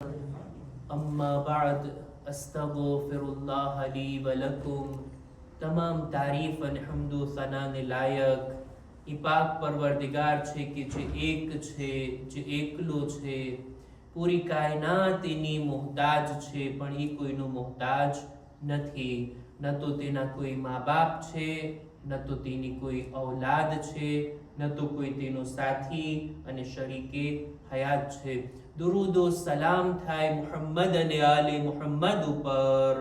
अम्मा बाद अस्तगफिरुल्लाह ली व लकुम। તમામ તારીફ અને હમદો સનાને લાયક એ પાક પરવરદિગાર છે કે જે એક છે, જે એકલો છે, પૂરી કાયનાત એની મોહતાજ છે, પણ એ કોઈનો મોહતાજ નથી. ન તો તેના કોઈ મા બાપ છે, ન તો તેની કોઈ ઔલાદ છે, ન તો કોઈ તેનો સાથી અને શરીકે હયાત છે. દુરૂદો સલામ થાય મુહમ્મદ અને આલે મુહમ્મદ ઉપર.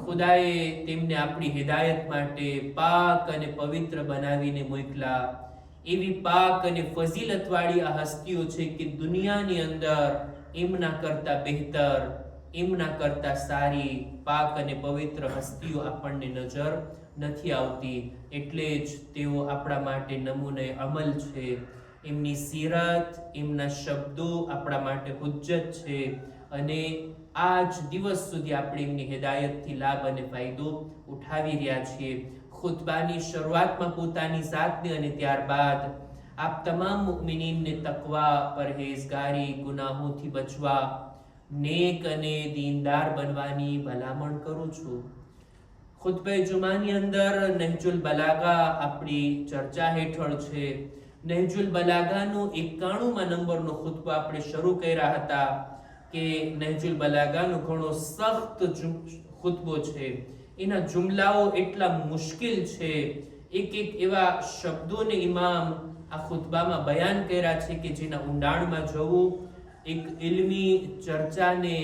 ખુદાએ તેમને આપણી હિદાયત માટે પાક અને પવિત્ર બનાવીને મોકલા. એવી પાક અને ફઝીલતવાળી આ હસ્તીઓ છે કે દુનિયાની અંદર એમના કરતા બહેતર, એમના કરતા સારી પાક અને પવિત્ર હસ્તીઓ આપણને નજર નથી આવતી. એટલે જ તેઓ આપણા માટે નમૂને અમલ છે. એમની સીરત, એમના શબ્દો આપણા માટે હુજ્જત છે અને આજ દિવસ સુધી આપણે એમની હિદાયતથી લાભ અને ફાયદો ઉઠાવી રહ્યા છીએ. ખુતબાની શરૂઆતમાં પોતાની જાતને અને ત્યારબાદ આપ તમામ મુઅમિનીનને તકવા, પરહેઝગારી, ગુનાહોથી બચવા, નેક અને દીનદાર બનવાની ભલામણ કરું છું. ખુતબે જુમાની અંદર નહજુલ બલાગા આપણી ચર્ચા હેઠળ છે. નહજુલ બલાગાનો 91મા નંબરનો ખુતબો આપણે શરૂ કર્યા હતા કે નહજુલ બલાગાનો ઘણો સખ્ત ખુતબો છે. એના જુમલાઓ એટલા મુશ્કેલ છે. એક એવા શબ્દોને ઇમામ આ ખુતબામાં બયાન કર્યા છે કે જેના ઊંડાણમાં જવું એક ઇલ્મી ચર્ચાને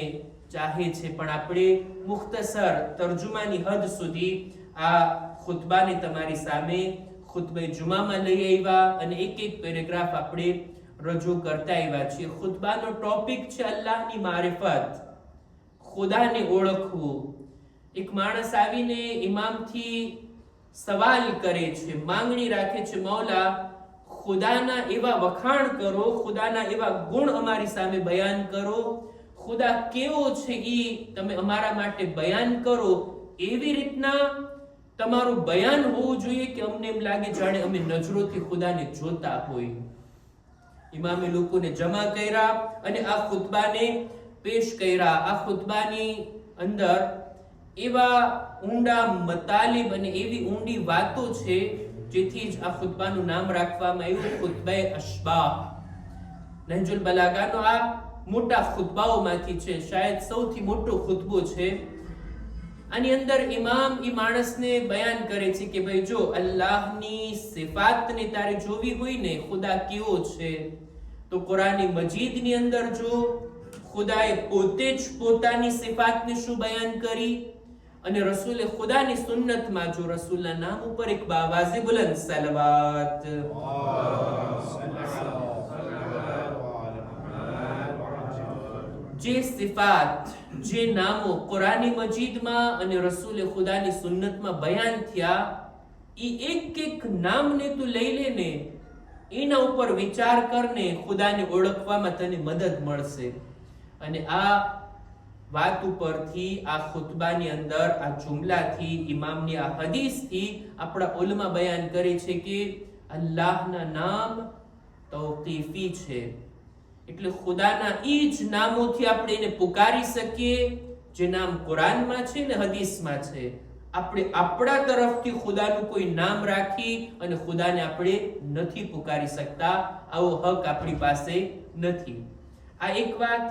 ચાહે છે. પણ આપણે મુખ્તસર તર્જુમાની હદ સુધી આ ખુતબાને તમારી સામે ખુતબે જુમામાં લઈ આવ્યા અને એક પેરેગ્રાફ આપણે રજૂ કરતા આવ્યા છીએ. ખુતબાનો ટોપિક છે અલ્લાહની મારિફત, ખુદાને ઓળખવું. એક માણસ આવીને ઇમામથી સવાલ કરે છે, માંગણી રાખે છે, મૌલા ખુદાના એવા વખાણ કરો, ખુદાના એવા ગુણ અમારી સામે બયાન કરો, ખુદા કેવો છે ઈ તમે અમારા માટે બયાન કરો. એવી રીતના તમારું બયાન હોવું જોઈએ કે અમને એમ લાગે જાણે અમે નજરોથી ખુદાને જોતા હોય. ઇમામે લોકોને જમા કર્યા અને આ ખુતબાને પેશ કર્યા. આ ખુતબાની અંદર એવા ઊંડા મતાલિબ અને એવી ઊંડી વાતો છે જેથી જ આ ખુતબાનું નામ રાખવામાં આવ્યું ખુતબે અશબાહ. નહજુલ બલાગાનો આ મોટા ખુતબાઓમાંથી છે, શાયદ સૌથી મોટો ખુતબો છે. આની અંદર ઇમામ ઈ માણસને બયાન કરે છે કે ભાઈ જો અલ્લાહની સિફાતને તારે જોવી હોય ને, ખુદા કેવો છે, તો કુરાની મજીદની અંદર જો ખુદાએ પોતે જ પોતાની સિફાતને શું બયાન કરી અને રસૂલે ખુદાની સુન્નતમાં જો રસૂલના નામ ઉપર એક બાવાઝે બુલંદ સલવાત જે સિફાત, જે નામો કુરાની મજીદમાં અને રસૂલે ખુદાની સુન્નતમાં બયાન થયા, ઈ એક નામને તું લઈ લેને, એના ઉપર વિચાર કરને, ખુદાને ઓળખવામાં તને મદદ મળશે. અને આ વાત ઉપરથી આ ખુતબાની અંદર આ જુમલાથી, ઇમામની આ હદીસથી આપણા ઉલમા બયાન કરે છે કે અલ્લાહના નામ તૌકીફી છે. એટલે ખુદાના ઈ જ નામોથી આપણે એને પુકારી શકીએ જે નામ કુરાનમાં છે ને હદીસમાં છે. આપણે આપણા તરફથી ખુદાનું કોઈ નામ રાખી અને ખુદાને આપણે નથી પુકારી શકતા. આવો હક આપણી પાસે નથી. આ એક વાત.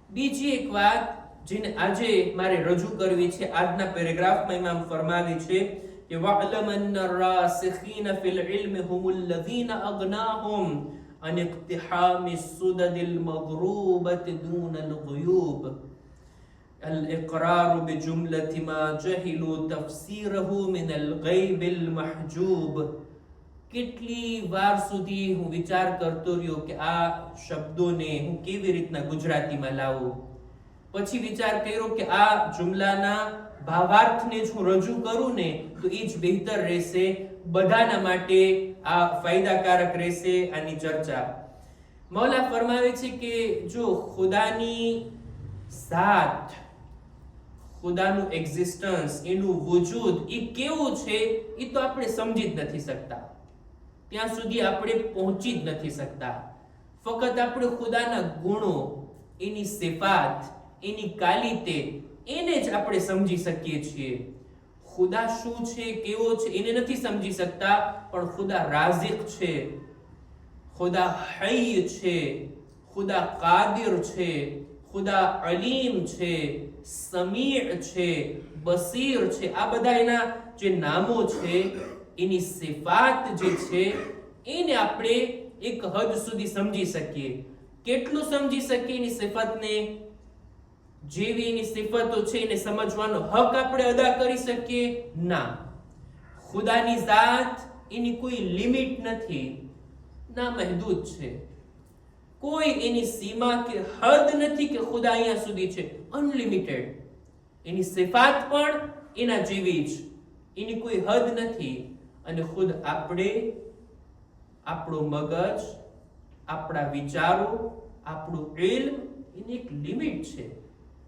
બીજી એક વાત જેને આજે મારે રજૂ કરવી છે, આજના પેરેગ્રાફમાં ઇમામ ફરમાવે છે કે વઅલમ અન્ન الراسخين في العلم هم الذين اغناهم عن اقتحام السدد المضروبة دون الغيوب الإقرار بجملة ما جهلوا تفسيره من الغيب المحجوب. કેટલી વાર સુધી હું વિચાર કરતો રહ્યો કે આ શબ્દોને હું કેવી રીતના ગુજરાતીમાં લાવું. પછી વિચાર કર્યો કે આ જુમલાના ભાવાર્થને જ હું રજૂ કરું ને તો એ જ બહેતર રહેશે, બધાના માટે આ ફાયદાકારક રહેશે આની ચર્ચા. મૌલા ફરમાવે છે કે જો ખુદાની ઝાત, ખુદાનું એક્ઝિસ્ટન્સ, એનું વજૂદ એ કેવું છે એ તો આપણે સમજી જ નથી શકતા. ત્યાં સુધી આપણે પહોંચી જ નથી શકતા. ફક્ત આપણે ખુદાના ગુણો, એની સિફાત, એની કાલિતે, એને જ આપણે સમજી શકીએ છીએ. ખુદા શું છે, કેવો છે, એને નથી સમજી શકતા. પણ ખુદા રાઝિક છે, ખુદા હૈય છે, ખુદા કાદિર છે, ખુદા અલીમ છે, સમીዕ છે, બસીર છે. આ બધા એના જે નામો છે, એની સિફાત જે છે, એને આપણે એક હદ સુધી સમજી શકીએ. કેટલું સમજી શકીએ એની સિફતને? જેવી એની સિફતો છે એને સમજવાનો હક આપણે અદા કરી શકીએ? ના. ખુદાની ઝાત એની કોઈ લિમિટ નથી, ના મહદૂદ છે. કોઈ એની સીમા કે હદ નથી કે ખુદા અહીંયા સુધી છે. અનલિમિટેડ. એની સિફાત પણ એના જેવી જ, એની કોઈ હદ નથી. અને ખુદ આપણે, આપણો મગજ, આપણા વિચારો, આપણું ઇલ્મ, એની એક લિમિટ છે,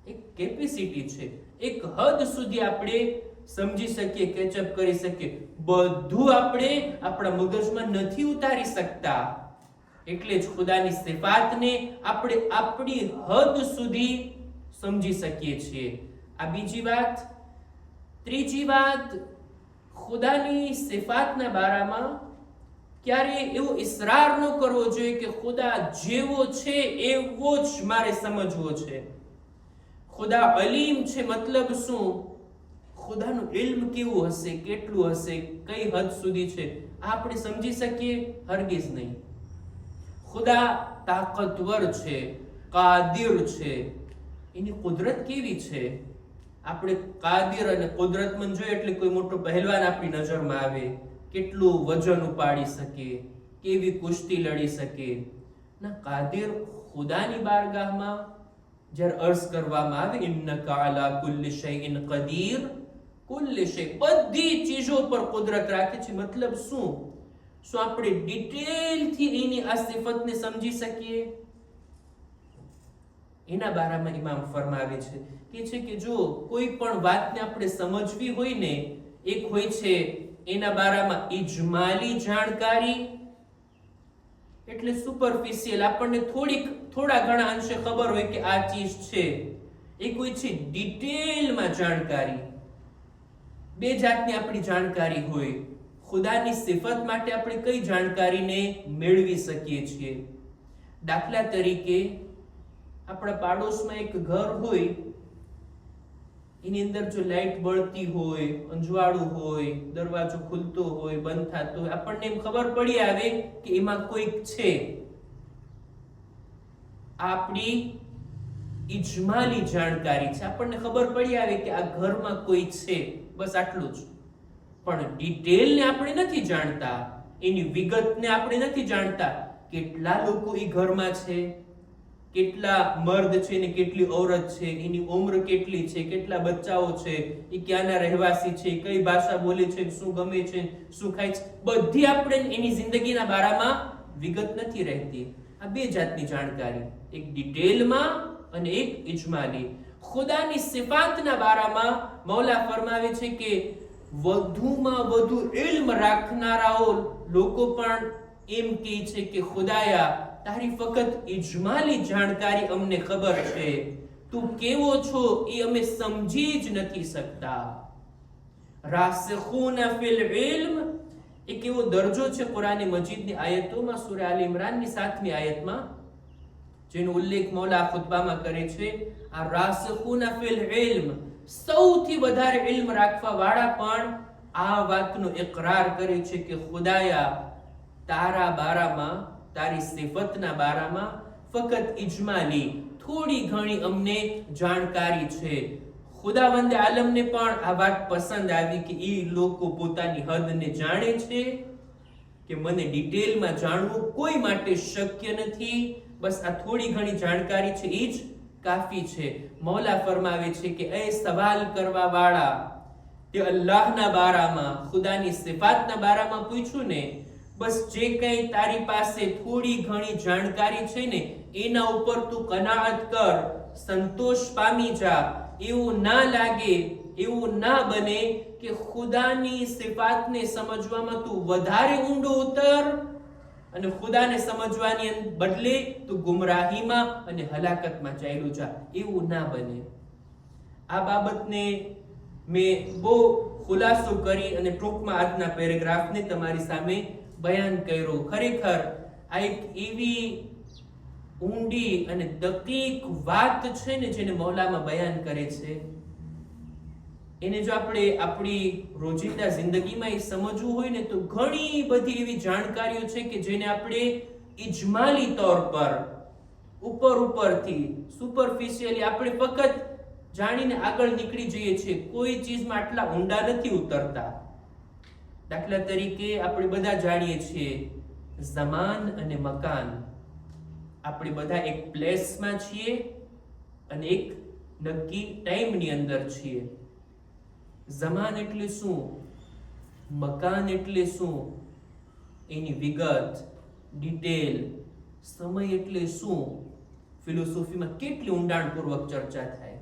એક કેપેસિટી છે. એક હદ સુધી આપણે સમજી શકીએ, કેચઅપ કરી શકીએ. બધું આપણે આપણા મગજમાં નથી ઉતારી શકતા. એટલે જ ખુદાની સિફાતને આપણે આપણી હદ સુધી સમજી શકીએ છીએ. આ બીજી વાત. ત્રીજી વાત, ખુદાની સિફાતના બારામાં ક્યારે એવો ઇસરાર ન કરવો જોઈએ કે ખુદા જેવો છે એવો જ મારે સમજવો છે. ખુદા અલીમ છે મતલબ શું? ખુદાનું ઇલ્મ કેવું હશે, કેટલું હશે, કઈ હદ સુધી છે, આપણે સમજી શકીએ? હરગિઝ નહીં. ખુદા તાકતવર છે, કાદિર છે, એની કુદરત કેવી છે? આપણે કાદિર અને કુદરતમંદ જોઈએ એટલે કોઈ મોટો પહેલવાન આપણી નજરમાં આવે, કેટલું વજન ઉપાડી શકે, કેવી કુસ્તી લડી શકે. ના, કાદિર ખુદાની બારગાહમાં જ્યારે અર્ઝ કરવામાં આવે, ઇન્નકા અલા કુલ્લિ શૈઇન કદીર, કુલ્લિ શૈ, બધી ચીજો પર કુદરત રાખે છે. મતલબ શું? શું આપણે ડિટેલથી એની આ સિફતને સમજી શકીએ? એના બારામાં ઇમામ ફરમાવે છે કે જો કોઈ પણ વાતને આપણે સમજવી હોય ને, એક હોય છે એના બારામાં ઇજમાલી જાણકારી, એટલે સુપરફિશિયલ, આપણને થોડા ઘણા અંશે ખબર હોય કે આ ચીજ છે. એક હોય છે ડિટેલમાં જાણકારી. બે જાતની આપણી જાણકારી હોય. ખુદાની સિફત માટે આપણે કઈ જાણકારીને મેળવી શકીએ છીએ? દાખલા તરીકે, આપણા પાડોશમાં એક ઘર હોય, એની અંદર જો લાઈટ બળતી હોય, અંજવાળું હોય, દરવાજો ખુલતો હોય, બંધ થતો હોય, આપણને એમ ખબર પડી આવે કે એમાં કોઈક છે. આપણી ઇજમાલી જાણકારી છે, આપણને ખબર પડી આવે કે આ ઘરમાં કોઈ છે, બસ આટલું જ. પણ ડિટેલને આપણે નથી જાણતા, એની વિગતને આપણે નથી જાણતા. કેટલા લોકો એ ઘરમાં છે, કેટલા મર્દ છે ને કેટલી ઔરત છે, એની ઉંમર કેટલી છે, કેટલા બચ્ચાઓ છે, એ ક્યાંના રહેવાસી છે, કઈ ભાષા બોલે છે, શું ગમે છે, શું ખાય છે, બધી આપણે એની જિંદગીના બારામાં વિગત નથી રહેતી. આ બે જાતની જાણકારી, એક ડિટેલમાં અને એક ઇજમાલી. ખુદાની સિફાતના બારામાં મૌલા ફરમાવે છે કે વધુમાં વધુ ઇલ્મ રાખનારાઓ લોકો પણ એમ કહે છે કે ખુદાયા, તારી ફક્ત ઇજમાલી જાણકારી અમને ખબર છે, તું કેવો છો એ અમે સમજી જ નથી શકતા. રાસિખૂન ફિલ ઇલ્મ એક એવો દરજ્જો છે કુરાન મજીદની આયતોમાં, સૂરા આલ ઇમરાનની 7મી આયતમાં, જેનો ઉલ્લેખ મૌલા ખુતબામાં કરે છે. આ રાસિખૂન ફિલ ઇલ્મ, સૌથી વધારે ઇલ્મ રાખવા વાળા પણ આ વાતનો ઇકરાર કરે છે કે ખુદાયા, તારા બારામાં, તારી સિફતના બારામાં ફક્ત ઇજમાલી થોડી ઘણી અમને જાણકારી છે. ખુદાવંદ આલમને પણ આ વાત પસંદ આવી કે એ લોકો પોતાની હદને જાણે છે કે મને ડિટેલમાં જાણવું કોઈ માટે શક્ય નથી, બસ આ થોડી ઘણી જાણકારી છે એ જ કાફી છે. મૌલા ફરમાવે છે કે એ સવાલ કરવા વાળા, તે અલ્લાહના બારામાં, ખુદાની સિફાતના બારામાં પૂછ્યું ને, બસ જે કંઈ તારી પાસે થોડી ઘણી જાણકારી છે ને એના ઉપર તું કનાઅત કર, સંતોષ પામી જા. એવું ના લાગે એવું ના બને કે ખુદાની સિફાતને સમજવામાં તું વધારે ઊંડો ઉતર અને ખુદાને સમજવાની બદલે તું ગુમરાહીમાં અને હલાકતમાં ચાલ્યો જા. એવું ના બને. આ બાબતને મેં બહુ ખુલાસો કરી અને ટૂંકમાં આજના પેરેગ્રાફને તમારી સામે બયાન કર્યો. ખરેખર આ એક એવી ઊંડી અને દકીક વાત છે ને જેને મૌલામાં બયાન કરે છે. એને જો આપણે આપણી રોજિંદા જિંદગીમાં એ સમજવું હોય ને તો ઘણી બધી એવી જાણકારીઓ છે કે જેને આપણે ઇજમાલી તौर પર ઉપરથી સુપરફિશિયલી આપણે ફક્ત જાણીને આગળ નીકળી જઈએ છીએ. કોઈ ચીજમાં આટલા ઊંડા નથી ઉતરતા. દાખલા તરીકે આપણે બધા જાણીએ છીએ ઝમાન અને મકાન. આપણે બધા એક પ્લેસમાં છીએ અને એક નક્કી ટાઈમની અંદર છીએ. ઝમાન એટલે શું, મકાન એટલે શું, એની વિગત, ડિટેલ, સમય એટલે શું, ફિલોસોફીમાં કેટલી ઊંડાણપૂર્વક ચર્ચા થાય,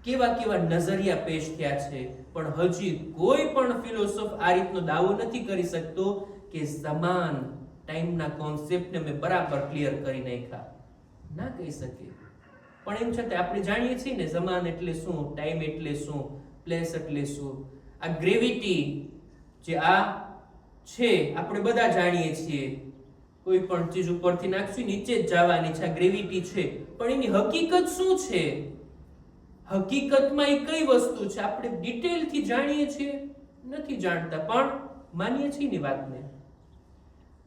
કેવા કેવા નજરિયા પેશ થયા છે. પણ હજી કોઈ પણ ફિલોસોફ આ રીતનો દાવો નથી કરી શકતો કે ઝમાન ટાઈમના કોન્સેપ્ટને મેં બરાબર ક્લિયર કરી નાખ્યા. ના કહી શકે. પણ એમ છતાં આપણે જાણીએ છીએ ને ઝમાન એટલે શું, ટાઈમ એટલે શું, પ્લેસ એટલે શું. આ ગ્રેવિટી જે આ છે આપણે બધા જાણીએ છીએ. કોઈ પણ ચીજ ઉપરથી નાખશું નીચે જ જવાની છે, આ ગ્રેવિટી છે. પણ એની હકીકત શું છે, હકીકતમાં એ કઈ વસ્તુ છે આપણે ડિટેલથી જાણીએ છીએ નથી જાણતા, પણ માનીએ છીએ ની વાતને.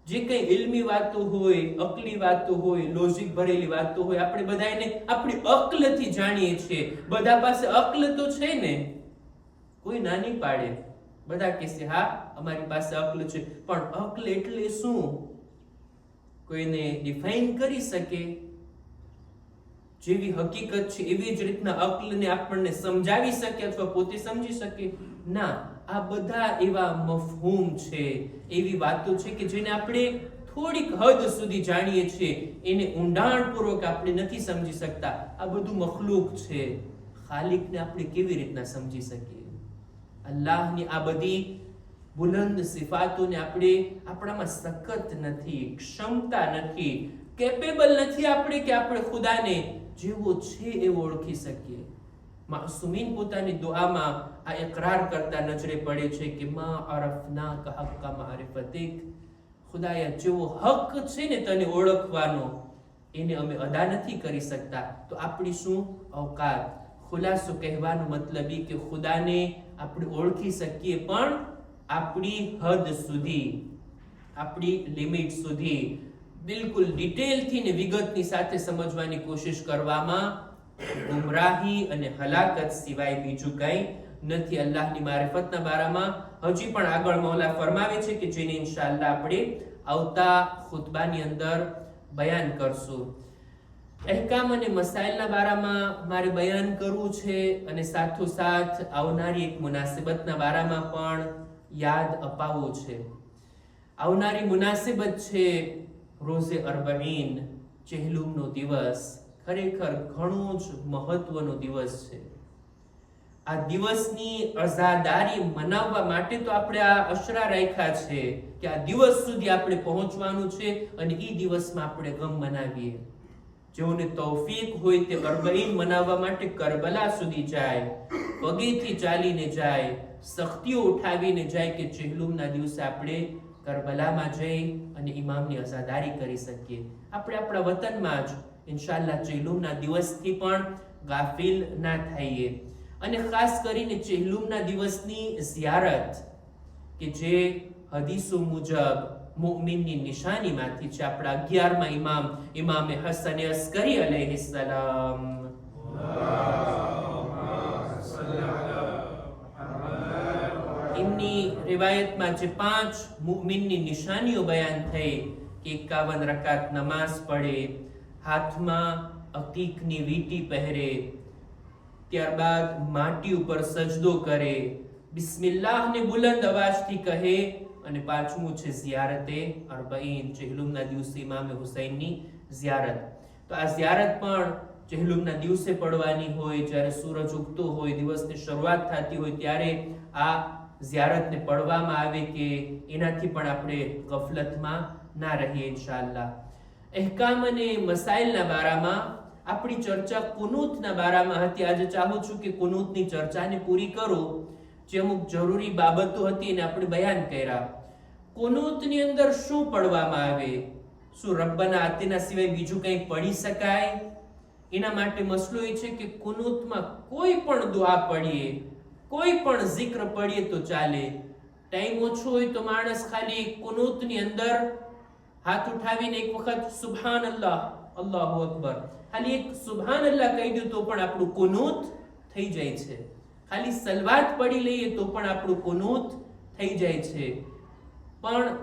જે કઈ ઇલ્મી વાતો હોય, અકલી વાતો હોય, લોજિક ભરેલી વાતો હોય, આપણે બધા એને આપણી અક્લથી જાણીએ છીએ. બધા પાસે અક્લ તો છે ને, કોઈ નાની પાડે. બધા કહેશે હા અમારી પાસે અક્લ છે, પણ અક્લ એટલે શું કોઈને ડિફાઇન કરી શકે? જેવી હકીકત છે એવી જ રીતના અક્લને આપણને સમજાવી શકે અથવા પોતે સમજી શકે? ના. આ બધા એવા મફહૂમ છે, એવી વાતો છે કે જેને આપણે થોડીક હદ સુધી જાણીએ છીએ, એને ઊંડાણપૂર્વક આપણે નથી સમજી શકતા. આ બધું મખલૂક છે. ખાલિકને આપણે કેવી રીતના સમજી શકીએ? અલ્લાહની આ બધી બુલંદ સિફાતોને આપણે આપણામાં સખત નથી, ક્ષમતા નથી, કેપેબલ નથી આપણે કે આપણે ખુદાને જેવો છે એવો ઓળખી શકીએ. માસૂમીન પોતાની દુઆમાં આ ઇકરાર કરતા નજરે પડે છે કે મા અરફનાક હક્કા મારિફતિક, ખુદાયા જેવો હક છે ને તને ઓળખવાનો એને અમે અદા નથી કરી શકતા. તો આપણી શું औकात? ખુલાસો કહેવાનો મતલબ એ કે ખુદાને આપણે ઓળખી શકીએ પણ આપણી હદ સુધી, આપણી લિમિટ સુધી, બિલકુલ ડિટેલથી ને વિગતની સાથે સમજવાની કોશિશ કરવામાં ગુમરાહી અને હલાકત સિવાય બીજું કંઈ નથી. અલ્લાહની મારિફતના બારામાં હજી પણ આગળ મૌલા ફરમાવે છે કે જેને ઇન્શાઅલ્લાહ આપણે આવતા ખુતબાની અંદર બયાન કરશું. અહેકામ અને મસાઇલના બારામાં મારે બયાન કરવું છે અને સાથોસાથ આવનારી એક મુનાસિબતના બારામાં પણ યાદ અપાવવું છે. આવનારી મુનાસિબત છે રોઝે અરબઈન, ચહેલુમનો દિવસ. ખરેખર ઘણો જ મહત્વનો દિવસ છે. આ દિવસની અઝાદારી મનાવવા માટે તો આપણે આ અશરા રાખ્યા છે કે આ દિવસ સુધી આપણે પહોંચવાનું છે અને એ દિવસમાં આપણે ગમ મનાવીએ. જેઓને તૌફીક હોય તે અરબઈન મનાવવા માટે કરબલા સુધી જાય, પગેથી ચાલીને જાય, સખ્તીઓ ઉઠાવીને જાય કે ચહેલુમના દિવસે આપણે કરબલામાં જઈ અને ઇમામની અઝાદારી કરી શકીએ. આપણે આપણા વતનમાં જ ઇન્શાઅલ્લાહ ચહેલુમના દિવસથી પણ ગાફિલ ના થઈએ. અને ખાસ કરીને ચહેલુમના દિવસની ઝિયારત કે જે હદીસો મુજબ મુઅમિનની નિશાનીમાંથી છે. આપણા 11મા ઇમામ ઇમામે હસન અસ્કરી અલૈહિસ્સલામ, એમની રિવાયતમાં જે 5 મુઅમિનની નિશાનીઓ બયાન થઈ કે 51 રકાત નમાઝ પઢે, હાથમાં અકીકની વીંટી પહેરે, ત્યારબાદ માટી ઉપર સજદો કરે, બિસ્મિલ્લાહને બુલંદ અવાજથી કહે, અને 5મું છે ઝિયારતે અરબઈન, ચહેલુમના દિવસે ઇમામ હુસૈનની ઝિયારત. તો આ ઝિયારત પણ ચહેલુમના દિવસે પડવાની હોય, જ્યારે સૂરજ ઉગતો હોય, દિવસની શરૂઆત થતી હોય, ત્યારે આ ઝિયારતને પડવામાં આવે કે એનાથી પણ આપણે ગફલતમાં ના રહીએ ઇન્શાઅલ્લાહ. અહેકામ અને મસાઇલના બારામાં આપણી ચર્ચા કુનૂતના બારામાં હતી. આજે ચાહું છું કે કુનૂતની ચર્ચાને પૂરી કરું. જે અમુક જરૂરી બાબતો હતી એને આપણે બયાન કર્યા. કુનૂતની અંદર શું પડવામાં આવે? શું રબ્બના આતિના સિવાય બીજું કંઈ પડી શકાય? એના માટે મસલો એ છે કે કુનૂતમાં કોઈ પણ દુઆ પડીએ, કોઈ પણ zikr પડીએ તો ચાલે. ટાઈમ ઓછો હોય તો માણસ ખાલી કુનૂતની અંદર હાથ ઉઠાવીને એક વખત સુબહાનલ્લાહ, અલ્લાહુ અકબર, ખાલી એક સુબહાનલ્લાહ કહી દઉં તો પણ આપણું કુનૂત થઈ જાય છે. ખાલી સલવાત પડી લઈએ તો પણ આપણું કુનૂત થઈ જાય છે. પણ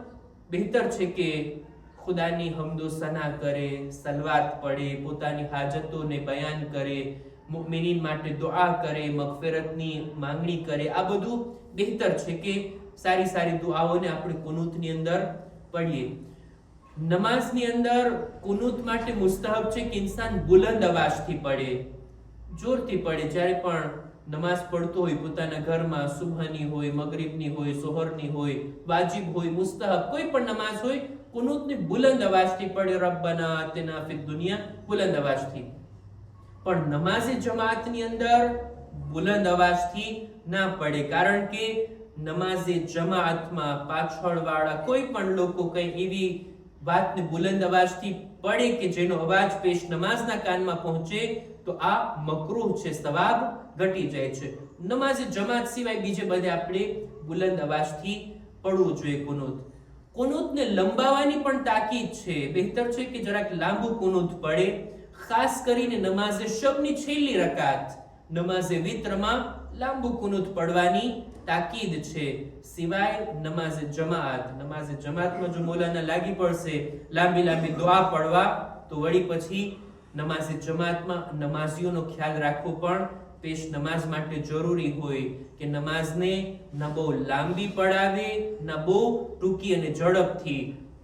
બહેતર છે કે ખુદાની હમદો સના કરે, સલવાત પડે, પોતાની હાજતોને બયાન કરે, મુમિનીન માટે દુઆ કરે, મગફિરતની માંગણી કરે. આ બધું બહેતર છે કે સારી સારી દુઆઓને આપણે કુનૂતની અંદર પડીએ. નમાઝની અંદર કુનૂત માટે મુસ્તહબ છે કે ઇન્સાન બુલંદ અવાજથી પડે, જોરથી પડે. જ્યારે પણ નમાઝ પડતો હોય પોતાના ઘરમાં, સુબહની હોય, મગરિબની હોય, સોહરની હોય, વાજિબ હોય, મુસ્તહબ કોઈ પણ નમાઝ હોય, કુનૂતને બુલંદ અવાજથી પડે. રબ્બના આતિના ફિદ દુનિયા, બુલંદ અવાજથી. પણ નમાઝે જમાતની અંદર બુલંદ અવાજથી ના પડે, કારણ કે નમાઝે જમાતમાં પાછળવાળા કોઈ પણ લોકો કઈ એવી વાતને બુલંદ અવાજથી પડે કે જેનો અવાજ પેશ નમાઝના કાનમાં પહોંચે તો આ મકરૂહ છે, સવાબ ઘટી જાય છે. નમાઝે જમાત સિવાય બીજે બધે આપણે બુલંદ અવાજથી પડવું જોઈએ કુનૂત. કુનૂતને લંબાવવાની પણ તાકીદ છે. બહેતર છે કે જરાક લાંબુ કુનૂત પડે, ખાસ કરીને નમાઝે શબની છેલ્લી રકાત, નમાઝે વિત્રમાં લાંબુ કુનૂત પડવાની તાકીદ છે. સિવાય નમાઝે જમાતમાં જો મૌલાના લાગી પડશે લાંબી લાંબી દુઆ પડવા તો વળી પછી નમાઝે જમાતમાં નમાઝીઓનો ખ્યાલ રાખવો પણ પેશ નમાઝ માટે જરૂરી હોય કે નમાઝને ન બહુ લાંબી પડાવે, ન બહુ ટૂંકી અને ઝડપથી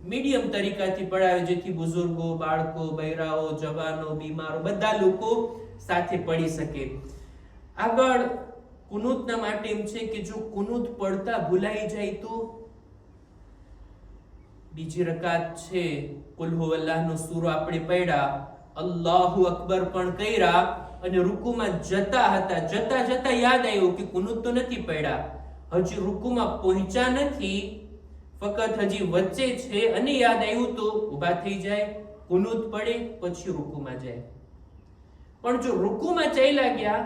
મીડિયમ તરીકાથી પડાવે, જેથી બુઝુર્ગો, બાળકો, બૈરાઓ, જવાનો, બીમારો બધા લોકો સાથે પડી શકે. આગળ કુનૂતના માટે એમ છે કે જો કુનૂત પડતા ભૂલાઈ જાય તો બીજી રકાત છે, કુલ હુવલ્લાહનો સૂરો આપણે પડ્યા, અલ્લાહુ અકબર પણ કર્યા અને રૂકુમાં જતા હતા, જતા જતા યાદ આવ્યું કે કુનૂત તો નથી પડ્યા, હજી રૂકુમાં પહોંચ્યા નથી, ફક્ત હજી વચ્ચે છે અને યાદ આવ્યું તો ઊભા થઈ જાય, કુનૂત પડે, પછી રૂકુમાં જાય. પણ જો રૂકુમાં ચાલ્યા ગયા,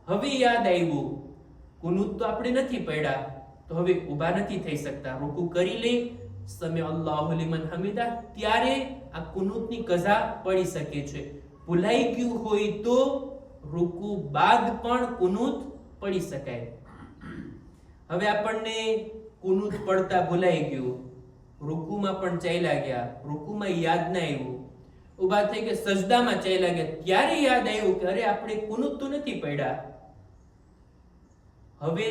હવે યાદ આવ્યું કુનૂત તો આપણે નથી પડ્યા, તો હવે ઊભા નથી થઈ શકતા, રૂકુ કરી લે, સમી અલ્લાહુ લિમન હમીદા, ત્યારે આ કુનૂતની કઝા પડી શકે છે. ભૂલાઈ ગયું હોય તો રૂકુ બાદ પણ કુનૂત પડી શકાય. હવે આપણને કુનૂત પડતા ભૂલાઈ ગયું, રૂકુમાં પણ ચાલ્યા ગયા, રૂકુમાં યાદ ના આવ્યું, ઊભા થઈ કે સજદામાં ચાલ્યા ગયા, ત્યારે યાદ આવ્યું કે અરે આપણે કુનૂત તો નથી પડ્યા. હવે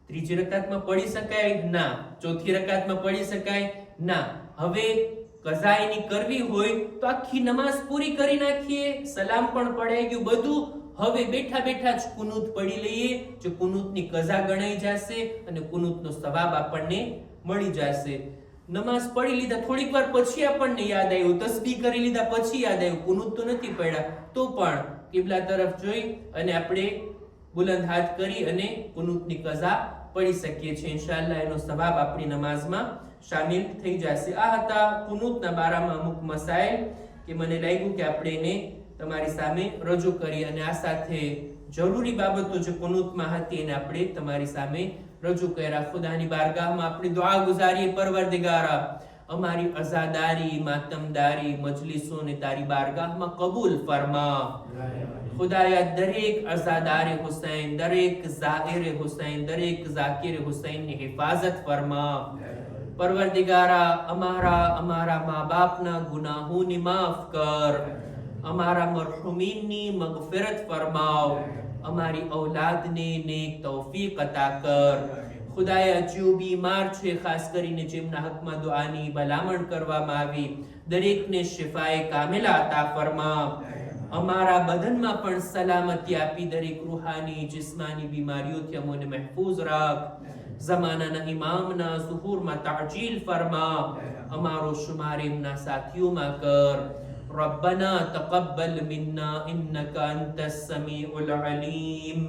ત્રીજી રકાતમાં પડી શકાય ના, ચોથી રકાતમાં પડી શકાય ના. હવે કઝા એની કરવી હોય તો આખી નમાઝ પૂરી કરી નાખીએ, સલામ પણ પડાઈ ગયું બધું, હવે બેઠા બેઠા જ કુનૂત પડી લઈએ, જો કુનૂતની કઝા ગણાઈ જશે અને કુનૂતનો સવાબ આપણને મળી જશે. નમાઝ પડી લીધા, થોડીક વાર પછી આપણને યાદ આવ્યું, તસબીહ કરી લીધા પછી યાદ આવ્યું કુનૂત તો નથી પડ્યા, તો પણ કિબલા તરફ જોઈ અને આપણે બુલંદ હાથ કરી અને કુનૂતની કઝા પડી શકીએ છીએ. ઇન્શાઅલ્લાહ એનો સવાબ આપણી નમાઝમાં શામિલ થઈ જશે. આ હતા કુનૂતના બારામાં અમુક મસાઇલ કે મને લાગ્યું કે આપણે એને તમારી સામે રજૂ કરી, અને આ સાથે જરૂરી બાબતો જે કુનૂતમાં હતી એને આપણે તમારી સામે રજૂ કર્યા. ખુદાની બારગાહમાં આપણે દુઆ ગુજારીએ, પરવરદિગારા અમારી અઝાદારી, માતમદારી મજલિસોને તારી બારગાહમાં કબૂલ ફરમા. ખુદાયા દરેક અઝાદારે હુસૈન, દરેક ઝાહિરે હુસૈન, દરેક ઝાકિરે હુસૈનની હિફાજત ફરમા. પરવરદિગારા અમારા મા બાપના ગુનાહોને માફ કર, અમારા મરહુમીનની મગફિરત ફરમાવ, અમારી ઔલાદને નેક તૌફીક અતા કર. ખુદાએ જેઓ બીમાર છે, ખાસ કરીને જેમના હકમાં દુઆની ભલામણ કરવામાં આવી, દરેકને શિફાએ કામિલા અતા ફરમા. અમારા બદનમાં પણ સલામતી આપી દરેક રૂહાની જિસ્માની બીમારીઓથી અમોને મહેફૂઝ રાખ. ઝમાનાના ઇમામના ઝુહૂરમાં તાજીલ ફરમા. અમારો શુમાર એમના સાથીઓમાં કર. ربنا تقبل منا إنك أنت السميع العليم.